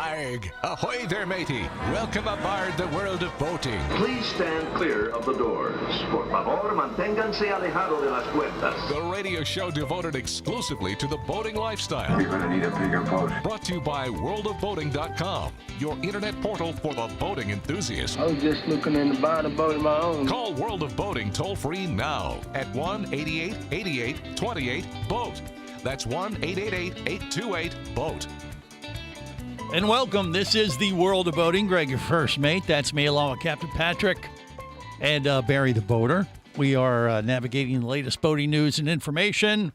Arg! Ahoy there, matey! Welcome aboard the world of boating. Please stand clear of the doors. Por favor, manténganse alejado de las puertas. The radio show devoted exclusively to the boating lifestyle. You're gonna need a bigger boat. Brought to you by worldofboating.com, your internet portal for the boating enthusiast. I was just looking into buying a boat of my own. Call World of Boating toll-free now at 1-888-88-28-BOAT. That's 1-888-828-BOAT. And welcome. This is the World of Boating. Greg, your first mate. That's me along with Captain Patrick and Barry the Boater. We are navigating the latest boating news and information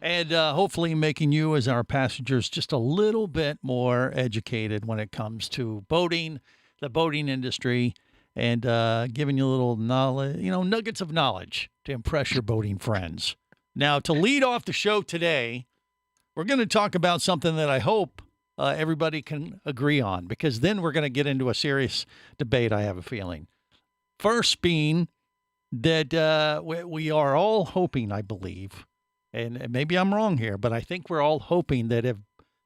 and hopefully making you as our passengers just a little bit more educated when it comes to boating, the boating industry, and giving you a little knowledge, nuggets of knowledge to impress your boating friends. Now, to lead off the show today, we're going to talk about something that I hope everybody can agree on, because then we're going to get into a serious debate, I have a feeling. First being that we are all hoping, I believe, and maybe I'm wrong here, but I think we're all hoping that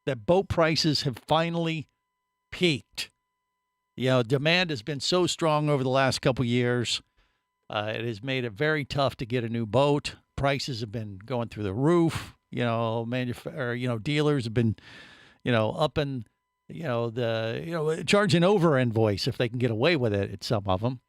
that boat prices have finally peaked. Demand has been so strong over the last couple of years. It has made it very tough to get a new boat. Prices have been going through the roof. Dealers have been upping, charging over invoice if they can get away with it at some of them.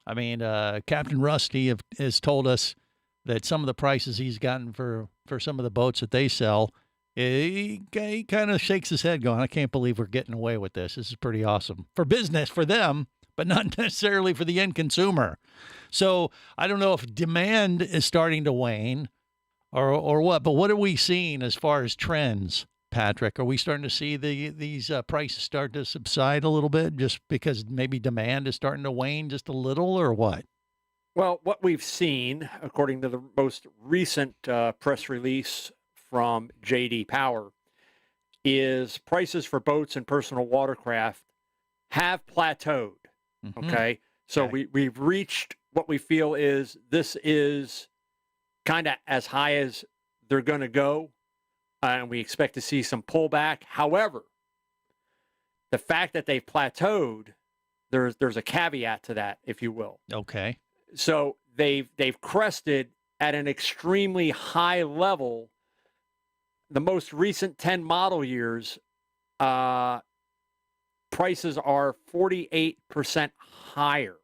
I mean, Captain Rusty has told us that some of the prices he's gotten for some of the boats that they sell, he kind of shakes his head going, I can't believe we're getting away with this. This is pretty awesome. For business, for them, but not necessarily for the end consumer. So I don't know if demand is starting to wane or what, but what are we seeing as far as trends? Patrick, are we starting to see these prices start to subside a little bit just because maybe demand is starting to wane just a little, or what? Well, what we've seen, according to the most recent press release from J.D. Power, is prices for boats and personal watercraft have plateaued. Mm-hmm. Okay? So we've reached what we feel is this is kind of as high as they're going to go. And we expect to see some pullback. However, the fact that they've plateaued, there's a caveat to that, if you will. Okay. So they've crested at an extremely high level. The most recent 10 model years, prices are 48% higher.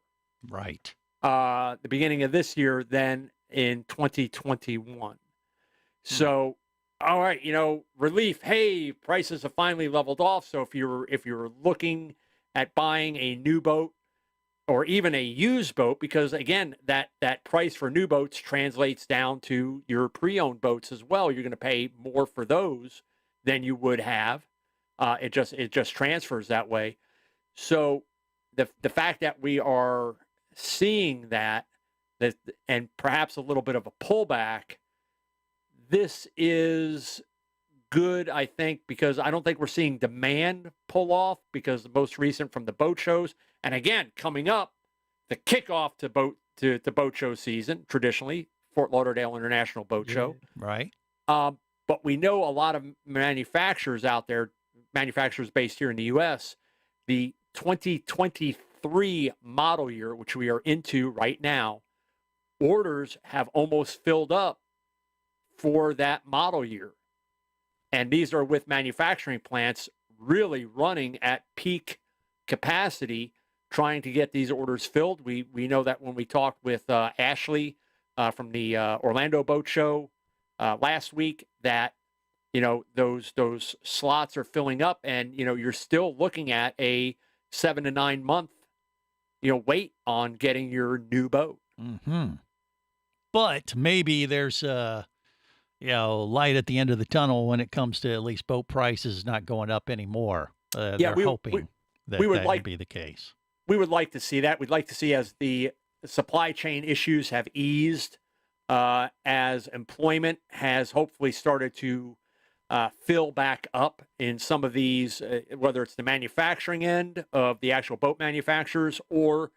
Right. The beginning of this year than in 2021. So. All right, relief. Hey, prices have finally leveled off. So if you're looking at buying a new boat or even a used boat, because again, that price for new boats translates down to your pre-owned boats as well. You're going to pay more for those than you would have. It just transfers that way. So the fact that we are seeing that and perhaps a little bit of a pullback. This is good, I think, because I don't think we're seeing demand pull off, because the most recent from the boat shows, and again, coming up, the kickoff to boat show season, traditionally, Fort Lauderdale International Boat Show. Right. But we know a lot of manufacturers out there, manufacturers based here in the U.S., the 2023 model year, which we are into right now, orders have almost filled up for that model year. And these are with manufacturing plants really running at peak capacity, trying to get these orders filled. We know that when we talked with Ashley from the Orlando Boat Show last week, that those slots are filling up, and you're still looking at a 7 to 9 month wait on getting your new boat. Mm-hmm. But maybe there's light at the end of the tunnel when it comes to at least boat prices not going up anymore. They're hoping that would be the case. We would like to see that. We'd like to see, as the supply chain issues have eased, as employment has hopefully started to fill back up in some of these, whether it's the manufacturing end of the actual boat manufacturers or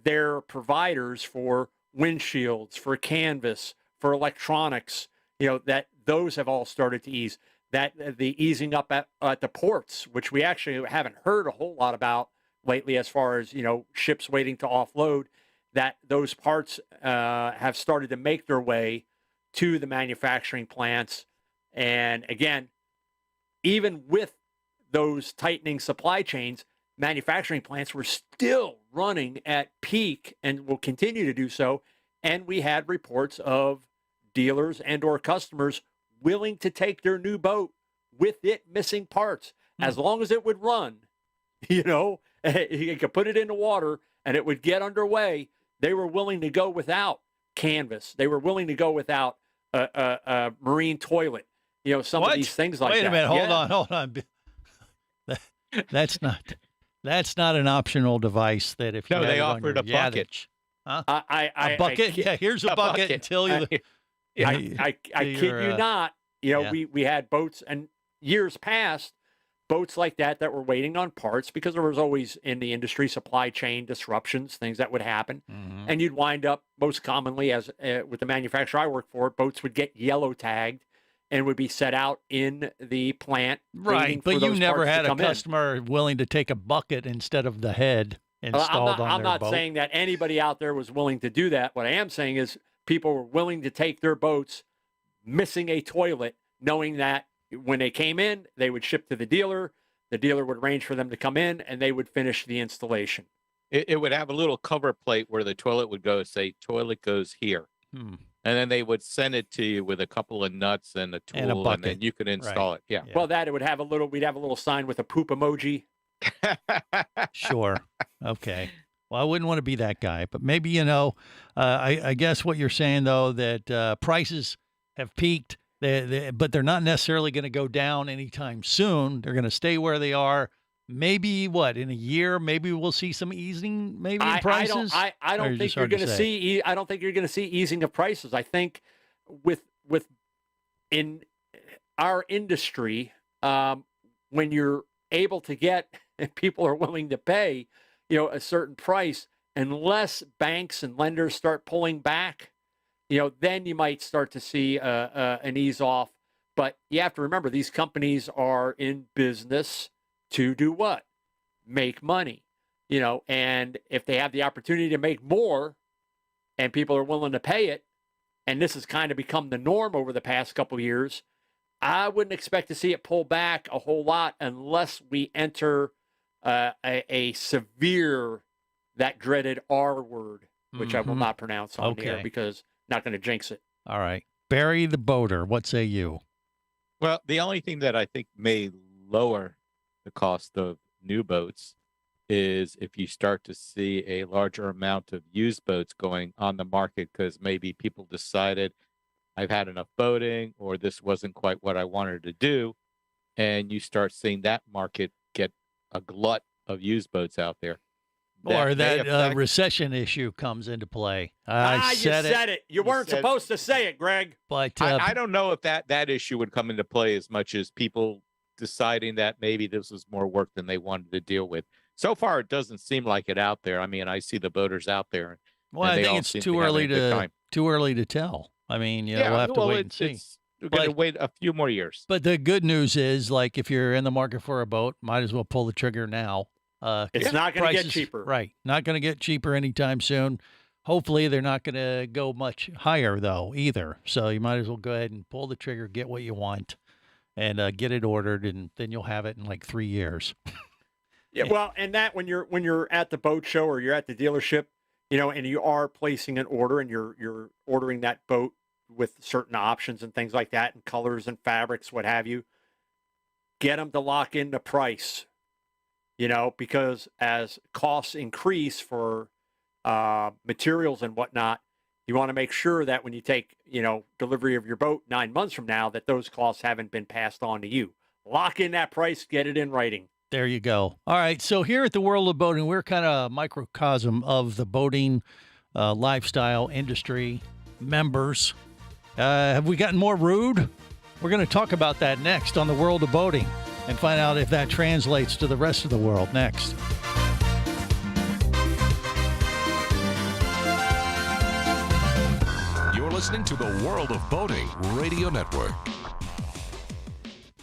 their providers for windshields, for canvas, for electronics, that those have all started to ease. that the easing up at the ports, which we actually haven't heard a whole lot about lately, as far as ships waiting to offload, that those parts have started to make their way to the manufacturing plants. And again, even with those tightening supply chains, manufacturing plants were still running at peak and will continue to do so. And we had reports of dealers and or customers willing to take their new boat with it missing parts, as long as it would run. You could put it in the water and it would get underway. They were willing to go without canvas. They were willing to go without a marine toilet. Some of these things like that. Wait a minute. Hold on. That's not an optional device that if you they offered a bucket. Huh? A bucket? Here's a bucket until you. I kid you not. We had boats and years past, boats like that were waiting on parts because there was always in the industry supply chain disruptions, things that would happen. Mm-hmm. And you'd wind up most commonly as with the manufacturer I work for, boats would get yellow tagged and would be set out in the plant. Right. But you never had a customer willing to take a bucket instead of the head installed on their boat. I'm not saying that anybody out there was willing to do that. What I am saying is people were willing to take their boats missing a toilet, knowing that when they came in, they would ship to the dealer would arrange for them to come in, and they would finish the installation. It would have a little cover plate where the toilet would go, say, toilet goes here. And then they would send it to you with a couple of nuts and a tool, and a bucket. And then you could install it. Yeah. Well, it would have we'd have a little sign with a poop emoji. Sure. Okay. Well, I wouldn't want to be that guy, but maybe, I guess what you're saying, though, that prices have peaked, but they're not necessarily going to go down anytime soon. They're going to stay where they are. Maybe in a year, maybe we'll see some easing maybe in prices? I don't think you're going to see I don't think you're going to see easing of prices. I think with in our industry, when you're able to get and people are willing to pay, a certain price, unless banks and lenders start pulling back, then you might start to see an ease off. But you have to remember, these companies are in business to do what? Make money, and if they have the opportunity to make more and people are willing to pay it, and this has kind of become the norm over the past couple of years, I wouldn't expect to see it pull back a whole lot unless we enter a severe, that dreaded R word, which I will not pronounce on here because not going to jinx it. All right. Barry the Boater, what say you? Well, the only thing that I think may lower the cost of new boats is if you start to see a larger amount of used boats going on the market because maybe people decided I've had enough boating or this wasn't quite what I wanted to do. And you start seeing that market get a glut of used boats out there. Or that recession issue comes into play. You said it. You weren't supposed to say it, Greg. But I don't know if that issue would come into play as much as people deciding that maybe this was more work than they wanted to deal with. So far, it doesn't seem like it out there. I mean, I see the boaters out there. Well, I think it's too early to tell. I mean, we'll have to wait and see. We're going to wait a few more years. But the good news is, like, if you're in the market for a boat, might as well pull the trigger now. It's not going to get cheaper. Right. Not going to get cheaper anytime soon. Hopefully, they're not going to go much higher, though, either. So you might as well go ahead and pull the trigger, get what you want, and get it ordered, and then you'll have it in like 3 years. Yeah, well, and that when you're at the boat show or you're at the dealership, and you are placing an order and you're ordering that boat with certain options and things like that, and colors and fabrics, what have you, get them to lock in the price. Because as costs increase for materials and whatnot, you want to make sure that when you take, delivery of your boat 9 months from now, that those costs haven't been passed on to you. Lock in that price, get it in writing. There you go. All right. So here at the World of Boating, we're kind of a microcosm of the boating lifestyle industry members. Have we gotten more rude? We're going to talk about that next on the World of Boating and find out if that translates to the rest of the world next. You're listening to the World of Boating Radio Network.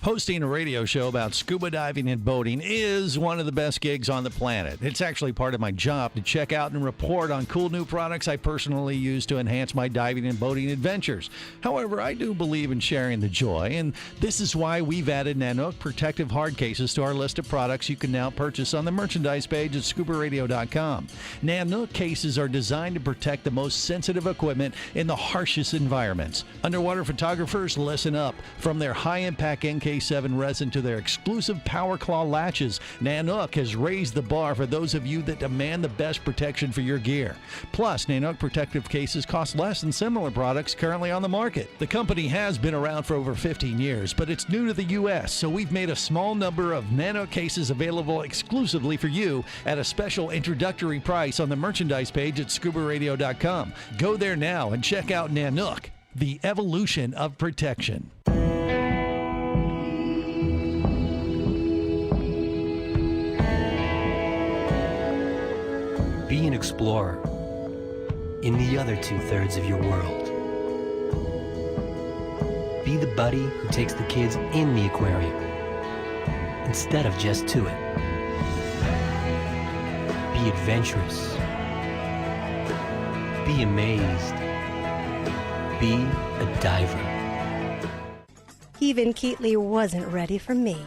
Hosting a radio show about scuba diving and boating is one of the best gigs on the planet. It's actually part of my job to check out and report on cool new products I personally use to enhance my diving and boating adventures. However, I do believe in sharing the joy, and this is why we've added Nanook protective hard cases to our list of products you can now purchase on the merchandise page at scubaradio.com. Nanook cases are designed to protect the most sensitive equipment in the harshest environments. Underwater photographers, listen up. From their high-impact NK7 resin to their exclusive Power Claw latches, Nanook has raised the bar for those of you that demand the best protection for your gear. Plus, Nanook protective cases cost less than similar products currently on the market. The company has been around for over 15 years, but it's new to the U.S., so we've made a small number of Nanook cases available exclusively for you at a special introductory price on the merchandise page at scubaradio.com. Go there now and check out Nanook, the evolution of protection. Be an explorer in the other two-thirds of your world. Be the buddy who takes the kids in the aquarium instead of just to it. Be adventurous. Be amazed. Be a diver. Even Keatley wasn't ready for me,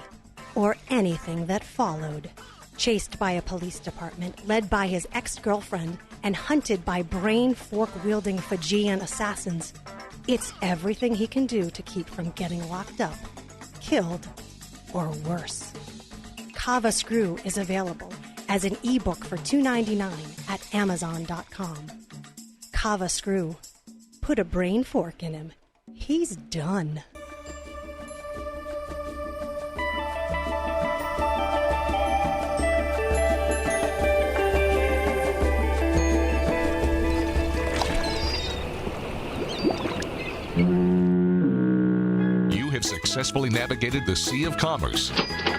or anything that followed. Chased by a police department, led by his ex-girlfriend, and hunted by brain fork-wielding Fijian assassins, it's everything he can do to keep from getting locked up, killed, or worse. Kava Screw is available as an ebook for $2.99 at Amazon.com. Kava Screw. Put a brain fork in him. He's done. You have successfully navigated the Sea of Commerce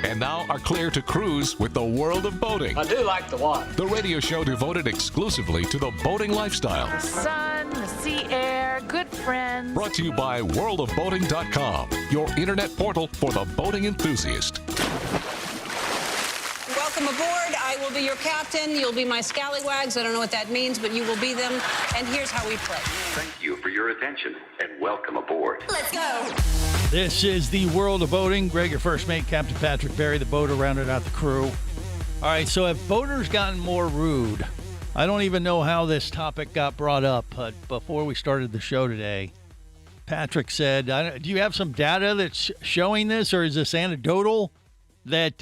and now are clear to cruise with the world of boating. I do like the water. The radio show devoted exclusively to the boating lifestyle. The sun, the sea air, good friends. Brought to you by worldofboating.com, your internet portal for the boating enthusiast. Welcome aboard. I will be your captain. You'll be my scallywags. I don't know what that means, but you will be them. And here's how we play. Thank you for your attention and welcome aboard. Let's go. This is the world of boating. Greg, your first mate, Captain Patrick Barry, the boater, rounded out the crew. All right, so have boaters gotten more rude? I don't even know how this topic got brought up, but before we started the show today, Patrick said, do you have some data that's showing this, or is this anecdotal that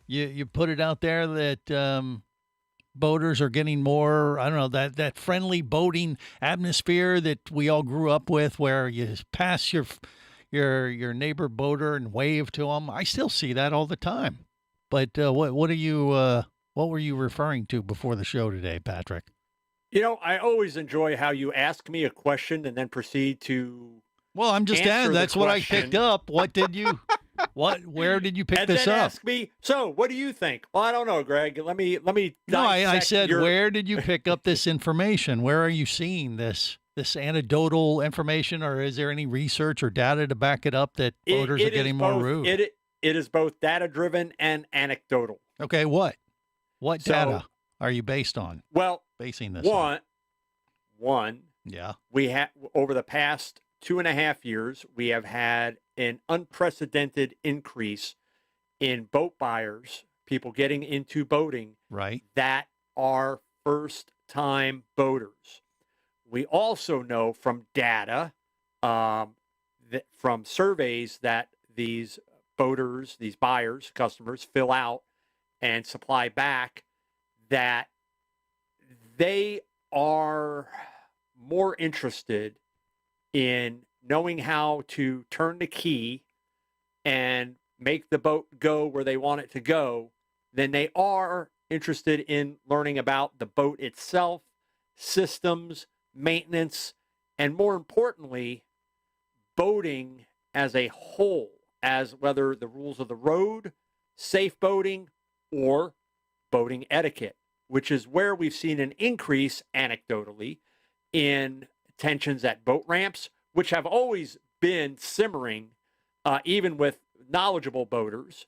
you put it out there that boaters are getting more, I don't know, that friendly boating atmosphere that we all grew up with, where you pass your neighbor boater and wave to them? I still see that all the time. But what were you referring to before the show today, Patrick? You know, I always enjoy how you ask me a question and then proceed to. Well, I'm just asking. That's what I picked up. What did you? Where did you pick and this then up? Ask me. So, what do you think? Well, I don't know, Greg. Let me. No, I said, where did you pick up this information? Where are you seeing this anecdotal information, or is there any research or data to back it up that boaters are getting more rude? It is both data-driven and anecdotal. Okay, what data are you based on? Well, basing this one. Yeah. We have over the past 2.5 years, we have had an unprecedented increase in boat buyers, people getting into boating, right, that are first-time boaters. We also know from data, that from surveys that these boaters, these buyers, customers fill out and supply back, that they are more interested in knowing how to turn the key and make the boat go where they want it to go than they are interested in learning about the boat itself, systems, maintenance, and more importantly, boating as a whole, as whether the rules of the road, safe boating, or boating etiquette, which is where we've seen an increase anecdotally in tensions at boat ramps, which have always been simmering even with knowledgeable boaters.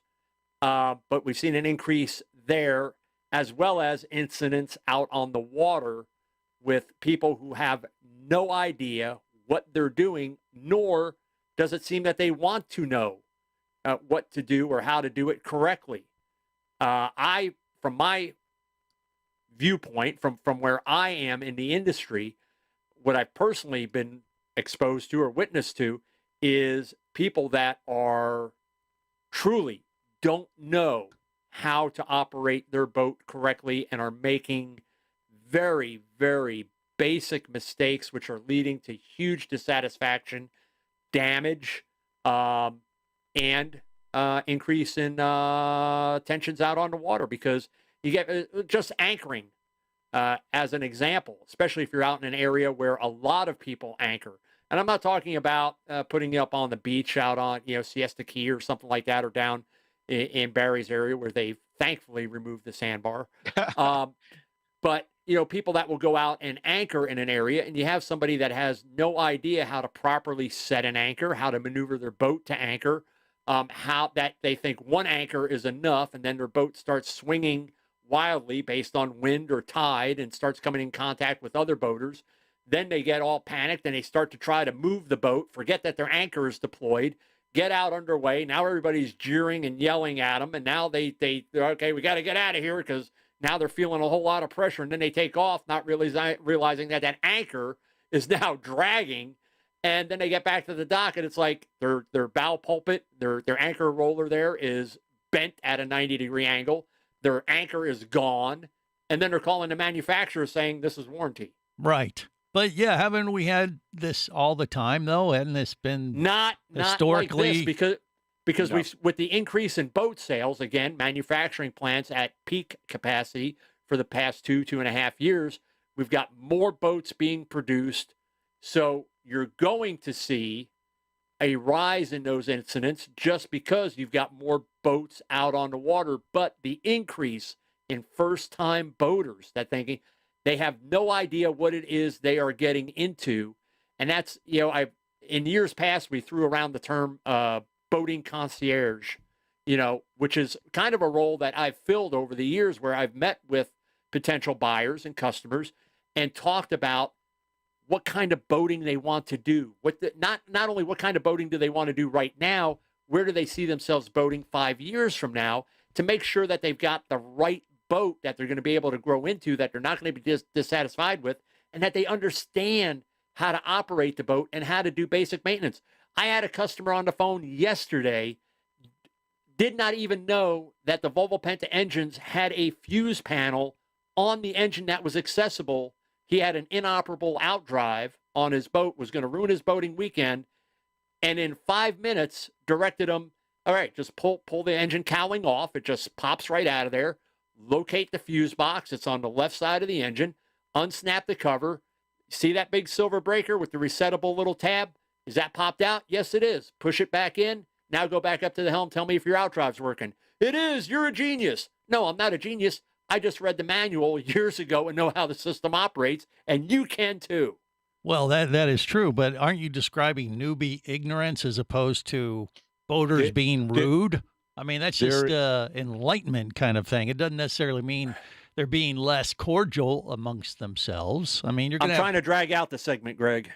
But we've seen an increase there, as well as incidents out on the water with people who have no idea what they're doing, nor does it seem that they want to know what to do or how to do it correctly. From my viewpoint, from where I am in the industry, what I've personally been exposed to or witnessed to is people that are truly don't know how to operate their boat correctly and are making very, very basic mistakes, which are leading to huge dissatisfaction, damage, and increase in tensions out on the water, because you get just anchoring as an example, especially if you're out in an area where a lot of people anchor. And I'm not talking about putting you up on the beach out on, Siesta Key or something like that, or down in Barry's area where they've thankfully removed the sandbar. But, people that will go out and anchor in an area, and you have somebody that has no idea how to properly set an anchor, how to maneuver their boat to anchor, how that they think one anchor is enough, and then their boat starts swinging wildly based on wind or tide and starts coming in contact with other boaters. Then they get all panicked and they start to try to move the boat, forget that their anchor is deployed, get out underway. Now everybody's jeering and yelling at them, and now they're okay, we got to get out of here, because now they're feeling a whole lot of pressure, and then they take off, not realizing that anchor is now dragging. And then they get back to the dock, and it's like their bow pulpit, their anchor roller there is bent at a 90-degree angle. Their anchor is gone, and then they're calling the manufacturer saying this is warranty. Right. But yeah, haven't we had this all the time though? Hasn't this been not historically? Like this, because No. with the increase in boat sales, again, manufacturing plants at peak capacity for the past 2.5 years, we've got more boats being produced. So you're going to see a rise in those incidents just because you've got more boats out on the water. But the increase in first-time boaters that thinking they have no idea what it is they are getting into. And that's, in years past, we threw around the term boating concierge, which is kind of a role that I've filled over the years, where I've met with potential buyers and customers and talked about what kind of boating they want to do. Not only what kind of boating do they want to do right now, where do they see themselves boating 5 years from now, to make sure that they've got the right boat that they're going to be able to grow into, that they're not going to be dissatisfied with, and that they understand how to operate the boat and how to do basic maintenance. I had a customer on the phone yesterday, did not even know that the Volvo Penta engines had a fuse panel on the engine that was accessible. He had an inoperable outdrive on his boat, was going to ruin his boating weekend, and in 5 minutes directed him, all right, just pull the engine cowling off. It just pops right out of there. Locate the fuse box. It's on the left side of the engine. Unsnap the cover. See that big silver breaker with the resettable little tab? Is that popped out? Yes, it is. Push it back in. Now go back up to the helm. Tell me if your outdrive's working. It is. You're a genius. No, I'm not a genius. I just read the manual years ago and know how the system operates, and you can too. Well, that is true, but aren't you describing newbie ignorance as opposed to boaters being rude? I mean, that's just enlightenment kind of thing. It doesn't necessarily mean they're being less cordial amongst themselves. I mean, I'm trying to drag out the segment, Greg.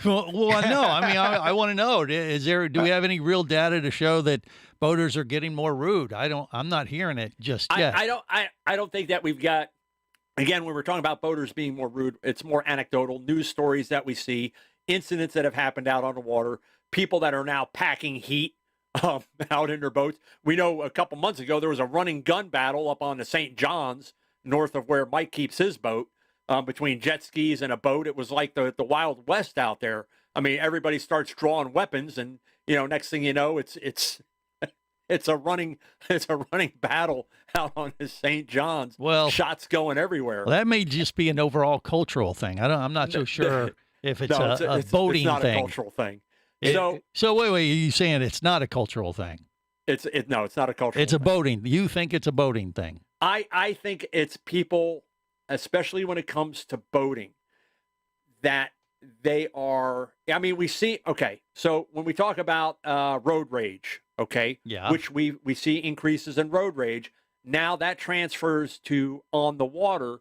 well, no. I mean, I want to know: do we have any real data to show that boaters are getting more rude? I'm not hearing it just yet. I don't think that we've got. Again, when we're talking about boaters being more rude, it's more anecdotal news stories that we see, incidents that have happened out on the water, people that are now packing heat out in their boats. We know a couple months ago there was a running gun battle up on the St. John's, north of where Mike keeps his boat, between jet skis and a boat. It was like the Wild West out there. I mean, everybody starts drawing weapons, and next thing you know, it's a running battle out on the St. John's. Well, shots going everywhere. Well, that may just be an overall cultural thing. I'm not so sure if it's a boating it's not thing. A cultural thing. So wait, you're saying it's not a cultural thing? No, it's not a cultural. It's a boating. You think it's a boating thing? I think it's people, especially when it comes to boating, that they are, I mean, we see, okay, so when we talk about road rage, okay, Yeah. which we see increases in road rage, now that transfers to on the water.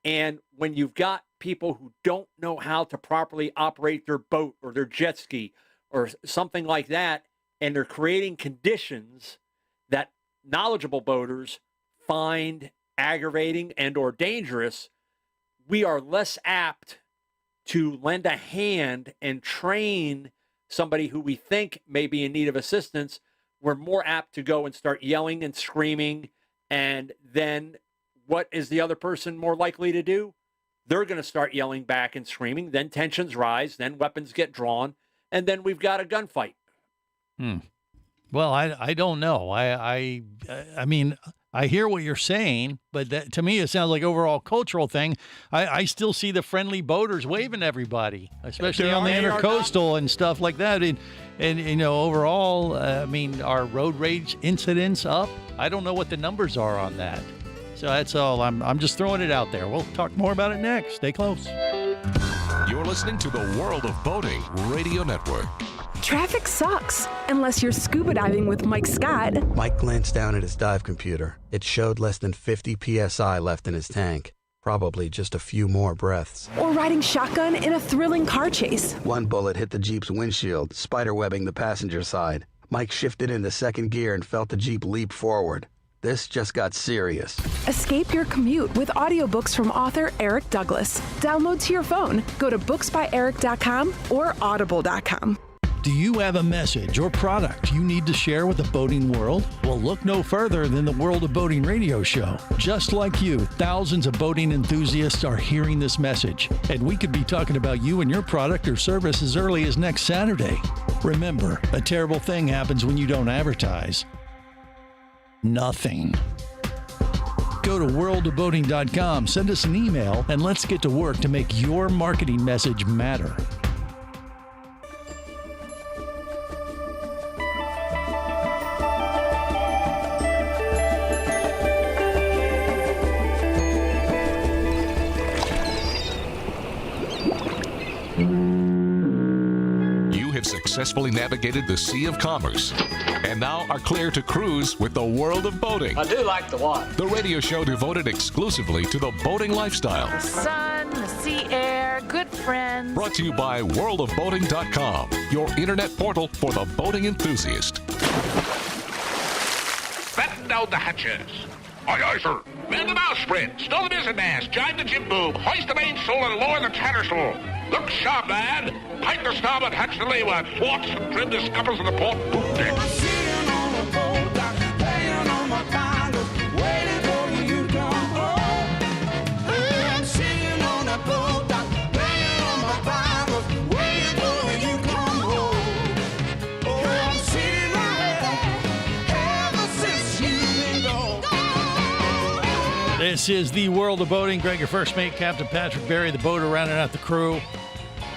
And when you've got people who don't know how to properly operate their boat or their jet ski or something like that, and they're creating conditions that knowledgeable boaters find aggravating and or dangerous, we are less apt to lend a hand and train somebody who we think may be in need of assistance. We're more apt to go and start yelling and screaming. And then what is the other person more likely to do? They're going to start yelling back and screaming. Then tensions rise. Then weapons get drawn. And then we've got a gunfight. Well, I don't know. I mean, I hear what you're saying, but that, to me, it sounds like overall cultural thing. I still see the friendly boaters waving everybody, especially on the intercoastal and stuff like that. And you know, overall, I mean, are road rage incidents up? I don't know what the numbers are on that. So that's all. I'm just throwing it out there. We'll talk more about it next. Stay close. You're listening to the World of Boating Radio Network. Traffic sucks, unless you're scuba diving with Mike Scott. Mike glanced down at his dive computer. It showed less than 50 psi left in his tank. Probably just a few more breaths. Or riding shotgun in a thrilling car chase. One bullet hit the Jeep's windshield, spiderwebbing the passenger side. Mike shifted into second gear and felt the Jeep leap forward. This just got serious. Escape your commute with audiobooks from author Eric Douglas. Download to your phone. Go to booksbyeric.com or audible.com. Do you have a message or product you need to share with the boating world? Well, look no further than the World of Boating radio show. Just like you, thousands of boating enthusiasts are hearing this message, and we could be talking about you and your product or service as early as next Saturday. Remember, a terrible thing happens when you don't advertise. Nothing. Go to worldofboating.com, send us an email, and let's get to work to make your marketing message matter. Successfully navigated the Sea of Commerce and now are clear to cruise with the World of Boating. I do like the water. The radio show devoted exclusively to the boating lifestyle. The sun, the sea air, good friends. Brought to you by worldofboating.com, your internet portal for the boating enthusiast. Batten down the hatches. Aye, aye, sir. Mend the bowsprit, stow the mizzenmast, jibe the jib boom, hoist the mainsail and lower the tattersail. Look sharp, lad. Pike the starboard, hatch the leeward, thwarts and trim the scuppers of the port poop deck. This is the World of Boating. Greg, your first mate, Captain Patrick Barry, the boater, rounding out the crew.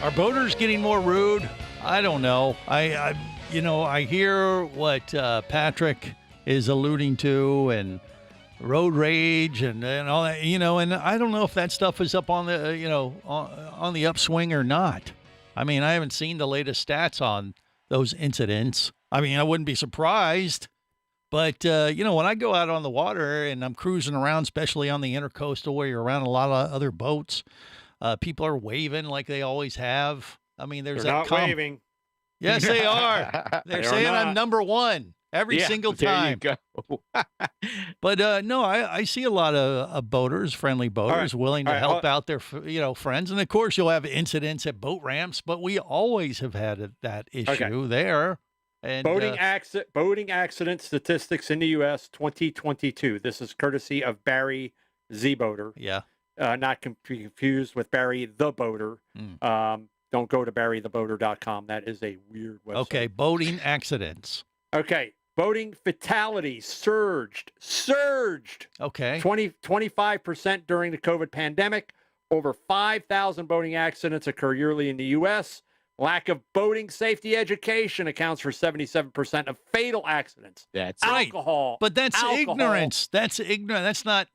Are boaters getting more rude? I don't know. I hear what Patrick is alluding to, and road rage and all that, and I don't know if that stuff is up on the, on the upswing or not. I mean, I haven't seen the latest stats on those incidents. I mean, I wouldn't be surprised. But, when I go out on the water and I'm cruising around, especially on the intercoastal where you're around a lot of other boats, people are waving like they always have. I mean, there's They're that not waving. Yes, they are. They're saying I'm number one every single time. There you go. But, no, I see a lot of boaters, friendly boaters, willing to help out their, friends. And, of course, you'll have incidents at boat ramps, but we always have had that issue there. And, boating accident statistics in the U.S. 2022. This is courtesy of Barry Z Boater. Yeah. Not confused with Barry the Boater. Don't go to barrytheboater.com. That is a weird website. Okay, boating accidents. Okay, boating fatalities surged. Okay. 25% during the COVID pandemic. Over 5,000 boating accidents occur yearly in the U.S. Lack of boating safety education accounts for 77% of fatal accidents. That's alcohol. But that's ignorance. That's ignorant. That's not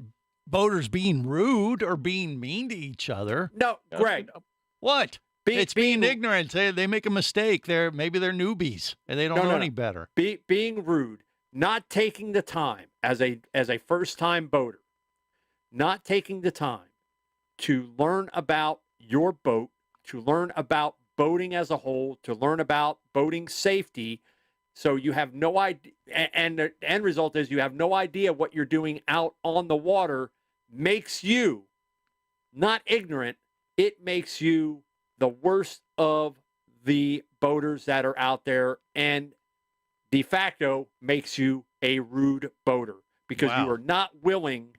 boaters being rude or being mean to each other. No, Greg. What? It's being ignorant. They make a mistake. Maybe they're newbies and they don't know any better. Being rude, not taking the time as a first-time boater, not taking the time to learn about your boat, to learn about boating as a whole, to learn about boating safety. So you have no idea, and the end result is you have no idea what you're doing out on the water, makes you not ignorant. It makes you the worst of the boaters that are out there, and de facto makes you a rude boater because you are not willing,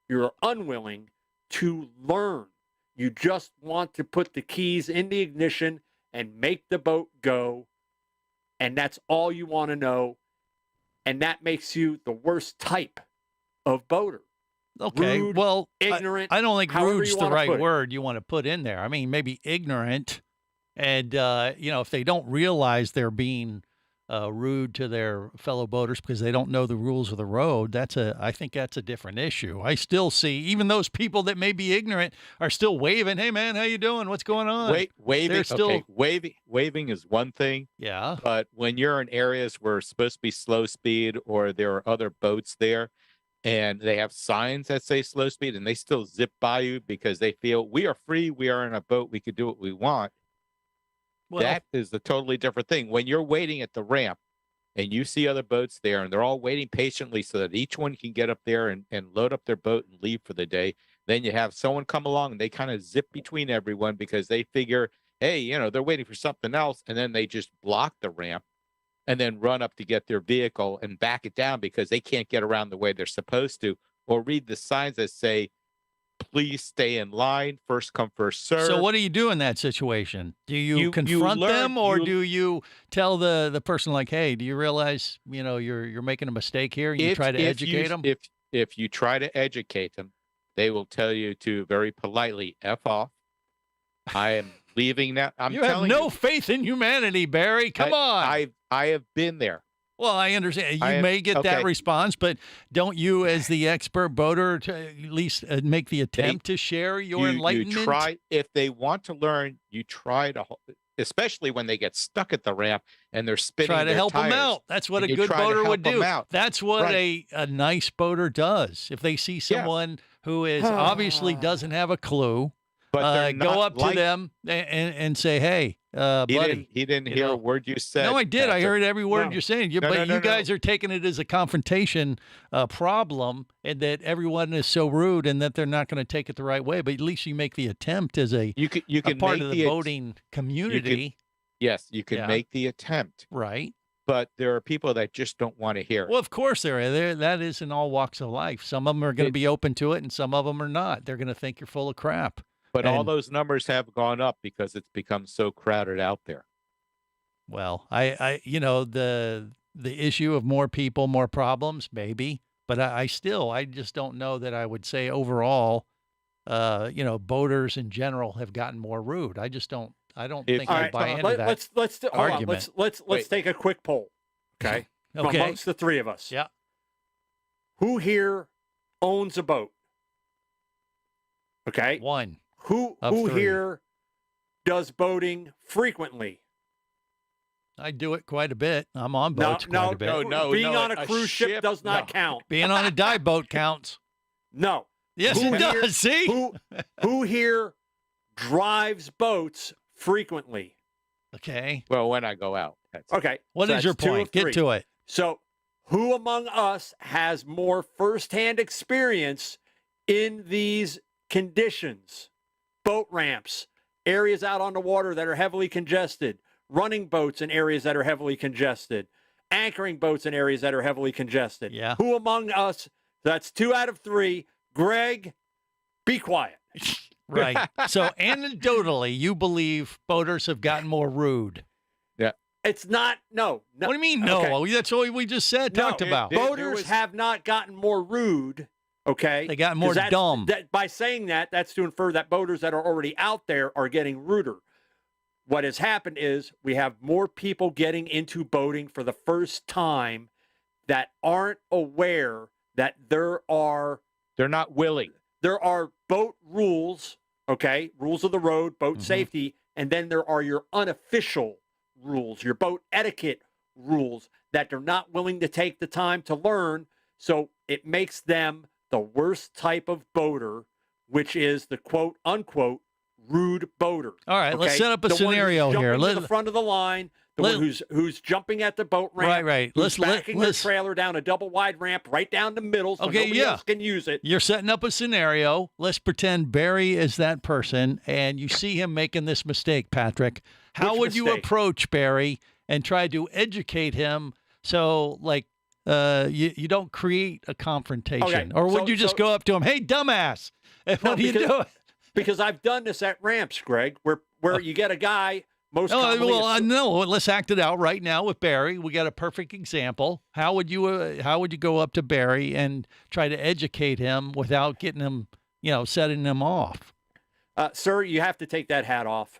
you're unwilling to learn. You just want to put the keys in the ignition and make the boat go, and that's all you want to know, and that makes you the worst type of boater. Okay, rude, well, ignorant. I don't think however rude's you the wanna right put it. word you want to put in there. I mean, maybe ignorant, and if they don't realize they're being rude to their fellow boaters because they don't know the rules of the road, I think that's a different issue. I still see even those people that may be ignorant are still waving. Hey, man, how you doing? What's going on? Waving. They're still Waving is one thing. Yeah. But when you're in areas where it's supposed to be slow speed or there are other boats there and they have signs that say slow speed and they still zip by you because they feel we are free, we are in a boat, we could do what we want. Well, that is a totally different thing. When you're waiting at the ramp and you see other boats there and they're all waiting patiently so that each one can get up there and load up their boat and leave for the day, then you have someone come along and they kind of zip between everyone because they figure, hey, they're waiting for something else. And then they just block the ramp and then run up to get their vehicle and back it down because they can't get around the way they're supposed to, or read the signs that say, please stay in line, first come, first serve. So what do you do in that situation? Do you confront them, or do you tell the person like, hey, do you realize, you're making a mistake here? You try to educate them? If you try to educate them, they will tell you to very politely F off. I am leaving now. You have no faith in humanity, Barry. Come on. I have been there. Well, I understand. You may get that response, but don't you, as the expert boater, at least make the attempt to share your enlightenment? You try, if they want to learn, you try to, especially when they get stuck at the ramp and they're spinning Try to their help them tires, out. That's what a and you good try to boater help would them do. out. That's what Right. a nice boater does. If they see someone who is obviously doesn't have a clue, but they're go not up to them and say, "Hey, buddy." He didn't hear a word you said. No, I did. I Patrick. heard every word you're saying. But you guys are taking it as a confrontation problem, and that everyone is so rude, and that they're not going to take it the right way. But at least you make the attempt as a part of the boating community. Yes, you can make the attempt. Right. But there are people that just don't want to hear it. Well, of course there are. That is in all walks of life. Some of them are going to be open to it, and some of them are not. They're going to think you're full of crap. But all those numbers have gone up because it's become so crowded out there. Well, the issue of more people, more problems, maybe. But I just don't know that I would say overall, boaters in general have gotten more rude. I just don't. I don't think I buy into that argument. Let's take a quick poll, okay? Okay. Amongst the three of us. Yeah. Who here owns a boat? Okay. One. Who three. here does boating frequently? I do it quite a bit. I'm on boats quite a bit. No. Being on a cruise ship does not count. Being on a dive boat counts. No. Yes, it does. See? Who here drives boats frequently? Okay. Well, when I go out. Okay. What is your point? Get to it. So, who among us has more firsthand experience in these conditions? Boat ramps, areas out on the water that are heavily congested, running boats in areas that are heavily congested, anchoring boats in areas that are heavily congested. Yeah. Who among us? That's 2 out of 3. Greg, be quiet. Right. So anecdotally, you believe boaters have gotten more rude. Yeah. It's not. No. What do you mean? No. Okay. That's what we just talked about. Boaters have not gotten more rude. Okay. They got more dumb. By saying that, that's to infer that boaters that are already out there are getting ruder. What has happened is we have more people getting into boating for the first time that aren't aware that they're not willing. There are boat rules, okay? Rules of the road, boat safety and then there are your unofficial rules, your boat etiquette rules that they're not willing to take the time to learn. So it makes them the worst type of boater, which is the quote unquote rude boater. All right, let's set up a scenario here. Let the front of the line, the one who's jumping at the boat ramp, right. Who's backing the trailer down a double wide ramp right down the middle, so nobody else can use it. You're setting up a scenario. Let's pretend Barry is that person, and you see him making this mistake, Patrick. How would you approach Barry and try to educate him so, like, you don't create a confrontation? Okay, or would you just go up to him, hey, dumbass, what are you doing? Because I've done this at ramps, Greg, where you get a guy most no, commonly. no, let's act it out right now with Barry. We got a perfect example. How would you go up to Barry and try to educate him without getting him, setting him off? Sir, you have to take that hat off.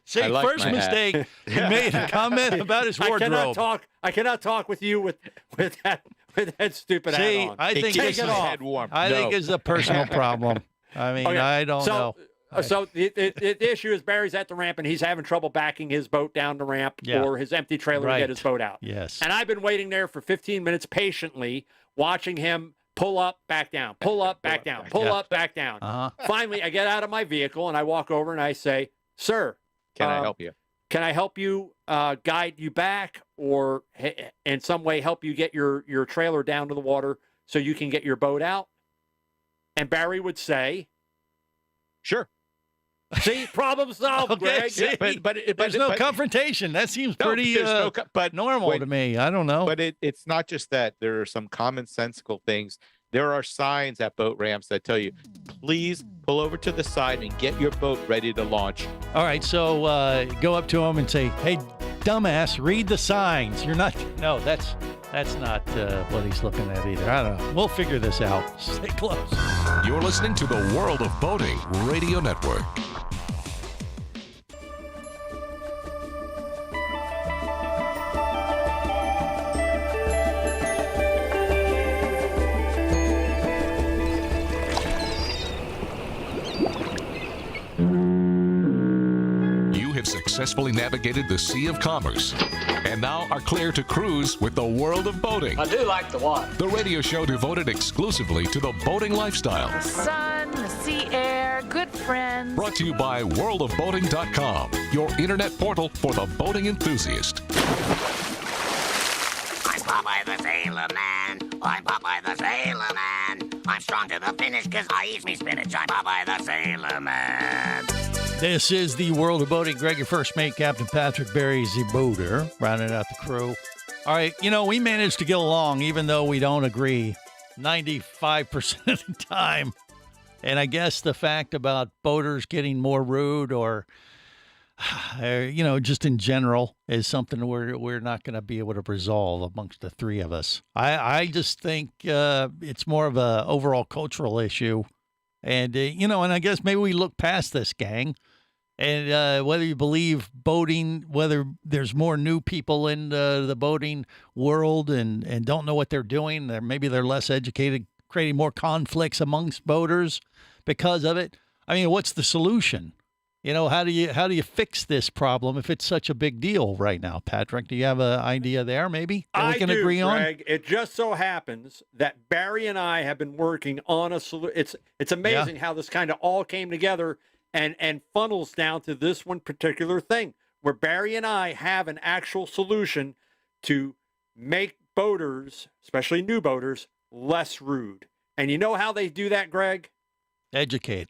See, first mistake, he made a comment about his wardrobe. I cannot talk with you with that stupid hat on. I think take it off. I think it's a personal problem. I mean, I don't know. So the issue is Barry's at the ramp and he's having trouble backing his boat down the ramp or his empty trailer to get his boat out. Yes. And I've been waiting there for 15 minutes patiently watching him pull up, back down, pull up, back down, pull up, back down. Finally, I get out of my vehicle and I walk over and I say, "Sir, can I help you? Can I help you guide you back or in some way help you get your trailer down to the water so you can get your boat out?" And Barry would say, "Sure." See, problem solved, Greg. See, but there's no confrontation. That seems pretty normal to me. I don't know. But it's not just that. There are some commonsensical things. There are signs at boat ramps that tell you, please pull over to the side and get your boat ready to launch. All right, so go up to him and say, hey, dumbass, read the signs. You're not, no, that's not what he's looking at either. I don't know. We'll figure this out. Stay close. You're listening to the World of Boating Radio Network. Successfully navigated the Sea of Commerce and now are clear to cruise with the World of Boating. I do like the water. The radio show devoted exclusively to the boating lifestyle. The sun, the sea air, good friends. Brought to you by worldofboating.com, your internet portal for the boating enthusiast. I'm Popeye the Sailor Man. I'm Popeye the Sailor Man. I'm strong to the finish because I eat me spinach. I'm Popeye the Sailor Man. This is the World of Boating. Greg, your first mate, Captain Patrick Barry, the boater, rounding out the crew. All right, we managed to get along even though we don't agree 95% of the time. And I guess the fact about boaters getting more rude or just in general is something we're not going to be able to resolve amongst the three of us. I just think it's more of a overall cultural issue. And, and I guess maybe we look past this, gang. And whether you believe boating, whether there's more new people in the boating world and don't know what they're doing, maybe they're less educated, creating more conflicts amongst boaters because of it. I mean, what's the solution? How do you fix this problem if it's such a big deal right now, Patrick? Do you have an idea there, maybe, that we can agree on? Greg. It just so happens that Barry and I have been working on a solution. It's amazing how this kind of all came together and funnels down to this one particular thing, where Barry and I have an actual solution to make boaters, especially new boaters, less rude. And you know how they do that, Greg? Educate.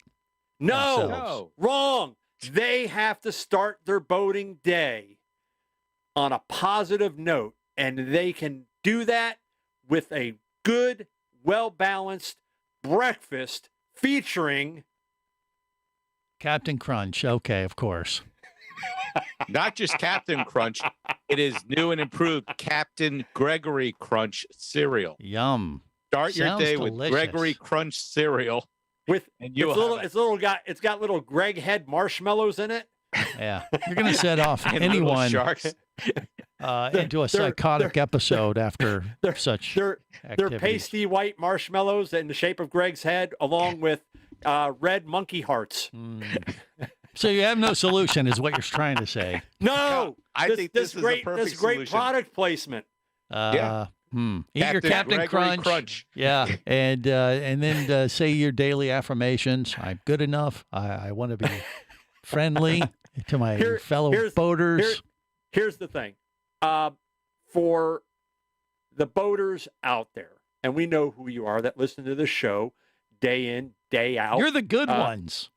No, wrong. They have to start their boating day on a positive note, and they can do that with a good, well-balanced breakfast featuring Captain Crunch. Okay, of course. Not just Captain Crunch. It is new and improved Captain Gregory Crunch cereal. Yum. Start your day delicious. with Gregory Crunch cereal. It's got little Greg head marshmallows in it. Yeah, you're gonna set off anyone sharks into a psychotic episode after such. They're pasty white marshmallows in the shape of Greg's head, along with red monkey hearts. So you have no solution, is what you're trying to say. No, I think this is a great, perfect this great solution. product placement. Yeah. Eat your Captain Gregory Crunch. Yeah, and then say your daily affirmations. I'm good enough. I want to be friendly to my fellow boaters. Here's the thing. For the boaters out there, and we know who you are that listen to the show day in, day out. You're the good ones.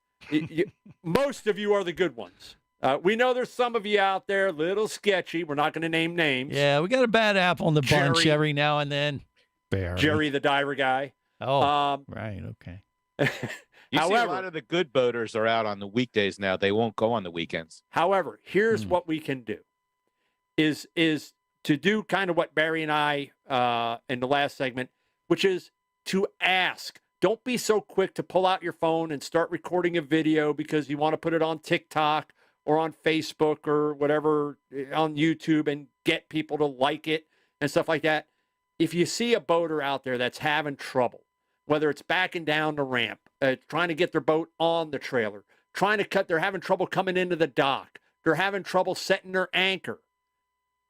Most of you are the good ones. We know there's some of you out there, a little sketchy. We're not going to name names. Yeah, we got a bad apple in the bunch every now and then. Barry. Jerry the diver guy. Oh, right. Okay. You see, a However, lot of the good boaters are out on the weekdays now. They won't go on the weekends. However, here's what we can do: is to do kind of what Barry and I in the last segment, which is to ask. Don't be so quick to pull out your phone and start recording a video because you want to put it on TikTok or on Facebook or whatever, on YouTube, and get people to like it and stuff like that. If you see a boater out there that's having trouble, whether it's backing down the ramp, trying to get their boat on the trailer, they're having trouble coming into the dock, they're having trouble setting their anchor,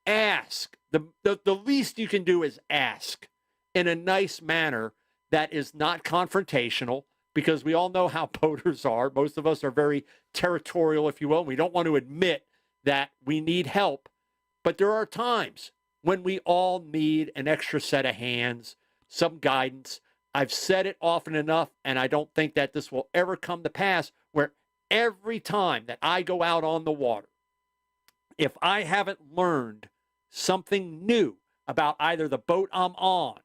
ask. The least you can do is ask in a nice manner that is not confrontational, because we all know how boaters are. Most of us are very territorial, if you will. We don't want to admit that we need help. But there are times when we all need an extra set of hands, some guidance. I've said it often enough, and I don't think that this will ever come to pass, where every time that I go out on the water, if I haven't learned something new about either the boat I'm on,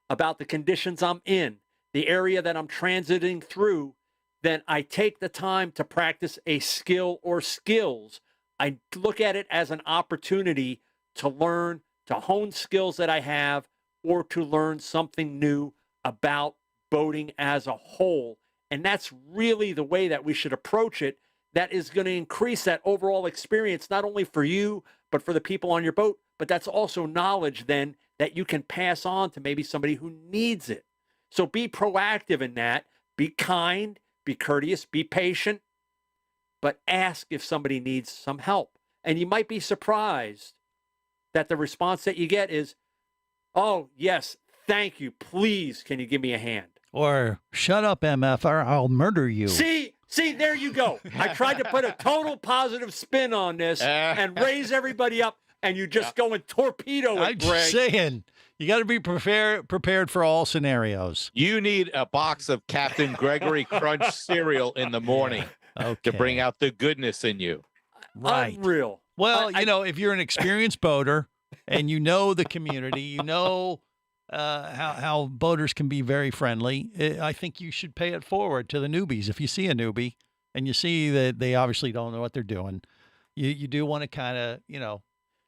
about the conditions I'm in, the area that I'm transiting through, then I take the time to practice a skill or skills. I look at it as an opportunity to learn, to hone skills that I have, or to learn something new about boating as a whole. And that's really the way that we should approach it. That is going to increase that overall experience, not only for you, but for the people on your boat. But that's also knowledge then that you can pass on to maybe somebody who needs it. So be proactive in that. Be kind, be courteous, be patient, but ask if somebody needs some help. And you might be surprised that the response that you get is, oh, yes, thank you. Please, can you give me a hand? Or shut up, MF, or I'll murder you. See, there you go. I tried to put a total positive spin on this and raise everybody up, and you just go and torpedo it, I'm Greg. just saying, you got to be prepared for all scenarios. You need a box of Captain Gregory Crunch cereal in the morning to bring out the goodness in you. Right. Unreal. Well, if you're an experienced boater and you know the community, you know how boaters can be very friendly, I think you should pay it forward to the newbies. If you see a newbie and you see that they obviously don't know what they're doing, you do want to kind of,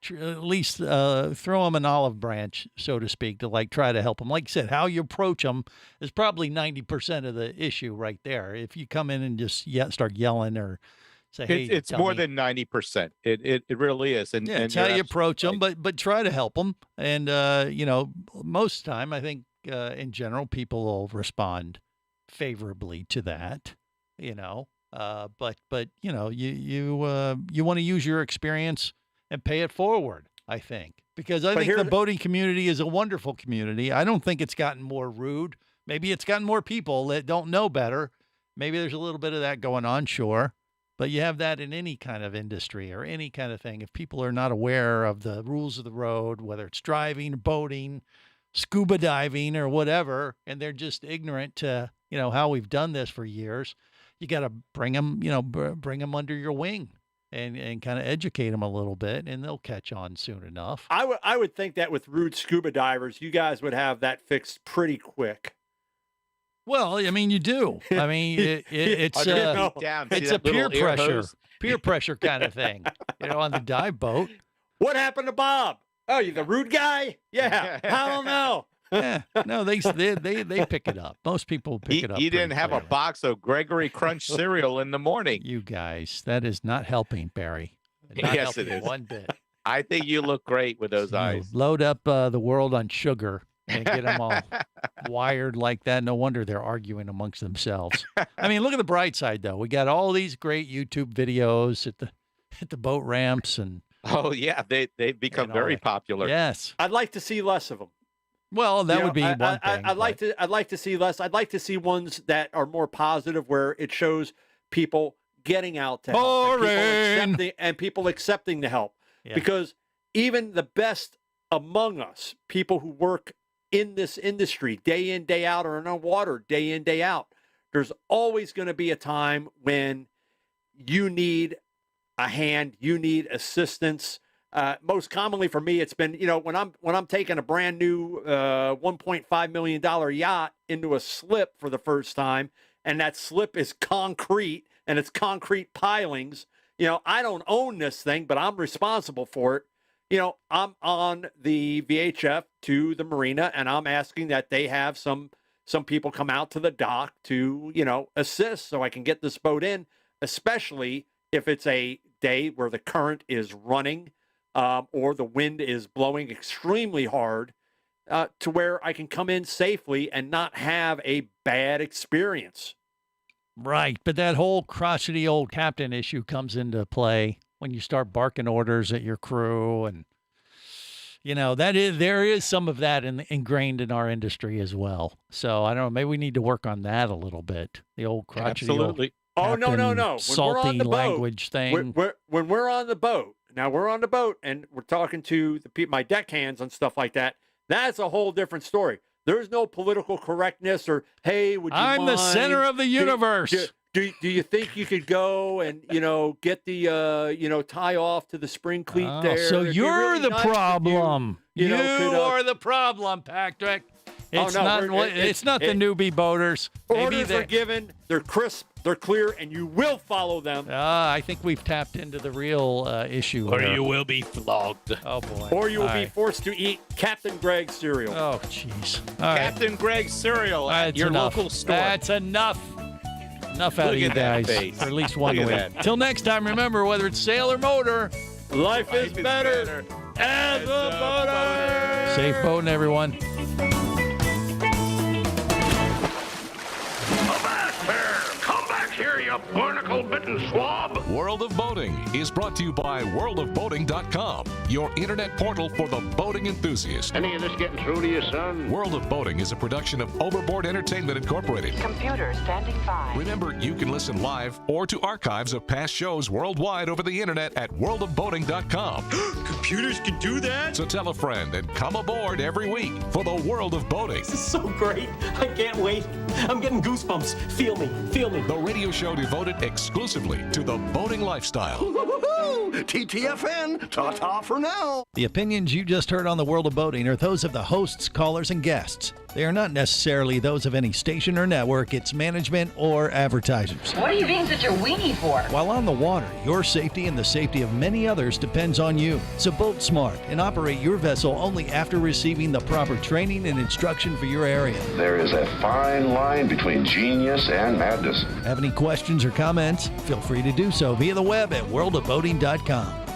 at least throw them an olive branch, so to speak, to try to help them. Like I said, how you approach them is probably 90% of the issue right there. If you come in and just start yelling or say, hey, it's more than 90%. It really is. And it's how you approach them, but try to help them. And most of the time, I think in general, people will respond favorably to that. But you want to use your experience and pay it forward, I think, because I think the boating community is a wonderful community. I don't think it's gotten more rude. Maybe it's gotten more people that don't know better. Maybe there's a little bit of that going on, sure. But you have that in any kind of industry or any kind of thing. If people are not aware of the rules of the road, whether it's driving, boating, scuba diving, or whatever, and they're just ignorant to, how we've done this for years, you got to bring them, bring them under your wing. And kind of educate them a little bit, and they'll catch on soon enough. I would think that with rude scuba divers, you guys would have that fixed pretty quick. Well, you do. It's a peer pressure kind of thing, on the dive boat. What happened to Bob? Oh, you the rude guy? Yeah, I don't know. Yeah, no, they pick it up. Most people pick it up. You didn't have a box of Gregory Crunch cereal in the morning. You guys, that is not helping, Barry. Yes, it is. One bit. I think you look great with those eyes. Load up the world on sugar, and get them all wired like that. No wonder they're arguing amongst themselves. I mean, look at the bright side, though. We got all these great YouTube videos at the boat ramps and. Oh yeah, they've become very popular. Yes, I'd like to see less of them. Well, that would be one thing. I'd like to see less. I'd like to see ones that are more positive, where it shows people getting out to help and people accepting the help. Yeah. Because even the best among us, people who work in this industry day in, day out, or on water day in, day out, there's always going to be a time when you need a hand, you need assistance. Most commonly for me, it's been, when I'm taking a brand new $1.5 million yacht into a slip for the first time, and that slip is concrete and it's concrete pilings. I don't own this thing, but I'm responsible for it. I'm on the VHF to the marina, and I'm asking that they have some people come out to the dock to, assist so I can get this boat in, especially if it's a day where the current is running or the wind is blowing extremely hard, to where I can come in safely and not have a bad experience. Right, but that whole crotchety old captain issue comes into play when you start barking orders at your crew, and there is some of that ingrained in our industry as well. So I don't know, maybe we need to work on that a little bit. The old crotchety Absolutely. Oh, no. Salty language thing. When we're on the boat, now we're on the boat and we're talking to my deckhands and stuff like that. That's a whole different story. There's no political correctness or, hey, would you I'm mind? the center of the universe. Do you think you could go and, get the, tie off to the spring cleat there? So It'd be you're really the nice if problem. you are the problem, Patrick. It's not the newbie boaters. Orders are given. They're crisp. They're clear, and you will follow them. I think we've tapped into the real issue. Or here. you will be flogged. Oh, boy. Or you will be forced to eat Captain Greg's cereal. Oh, jeez. Captain Greg's cereal at your local store. That's enough. Enough out of you guys. For at least one week. Till next time, remember, whether it's sail or motor, life is better as a boater. Safe boating, everyone. Here, you barnacle-bitten swab! World of Boating is brought to you by worldofboating.com, your internet portal for the boating enthusiast. Any of this getting through to you, son? World of Boating is a production of Overboard Entertainment Incorporated. Computer standing by. Remember, you can listen live or to archives of past shows worldwide over the internet at worldofboating.com. Computers can do that? So tell a friend and come aboard every week for the World of Boating. This is so great. I can't wait. I'm getting goosebumps. Feel me. The radio show devoted exclusively to the boating lifestyle. TTFN, ta-ta for now. The opinions you just heard on the World of Boating are those of the hosts, callers, and guests. They are not necessarily those of any station or network, its management, or advertisers. What are you being such a weenie for? While on the water, your safety and the safety of many others depends on you. So boat smart and operate your vessel only after receiving the proper training and instruction for your area. There is a fine line between genius and madness. Have any questions or comments? Feel free to do so via the web at worldofboating.com.